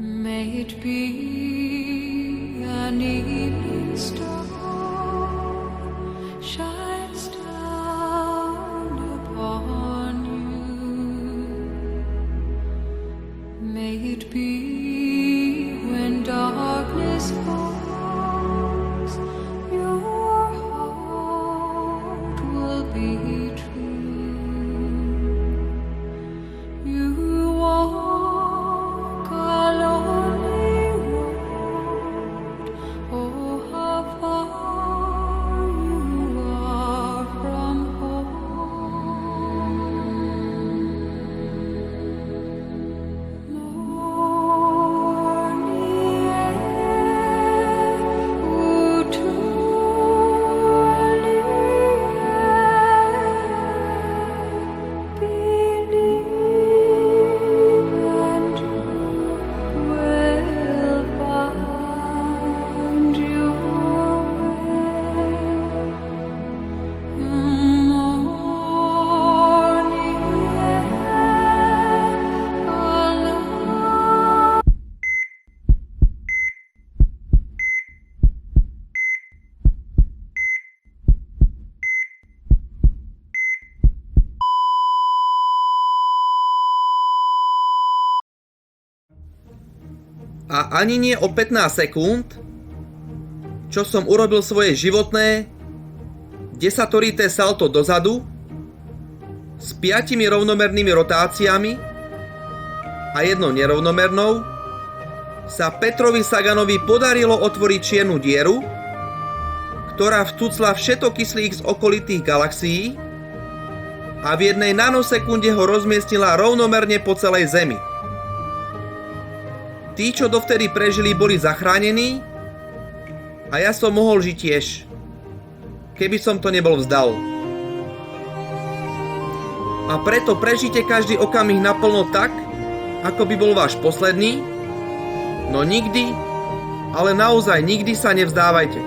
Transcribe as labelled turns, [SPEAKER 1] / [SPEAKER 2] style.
[SPEAKER 1] May it be an evening star shines down upon you. May it be when darkness falls, your heart will be true. You walk a lonely road, oh how far you are from home. Morning air, would to believe and will find your way. Morning air, alone.
[SPEAKER 2] A ani nie o 15 sekúnd, čo som urobil svoje životné desatorité salto dozadu s 5 rovnomernými rotáciami a jednou nerovnomernou, sa Petrovi Saganovi podarilo otvoriť čiernu dieru, ktorá vtucla všetokyslík z okolitých galaxií a v jednej nanosekunde ho rozmiestnila rovnomerne po celej Zemi. Tí, čo dovtedy prežili, boli zachránení a ja som mohol žiť tiež, keby som to nebol vzdal. A preto prežite každý okamih naplno tak, ako by bol váš posledný, no nikdy, ale naozaj nikdy sa nevzdávajte.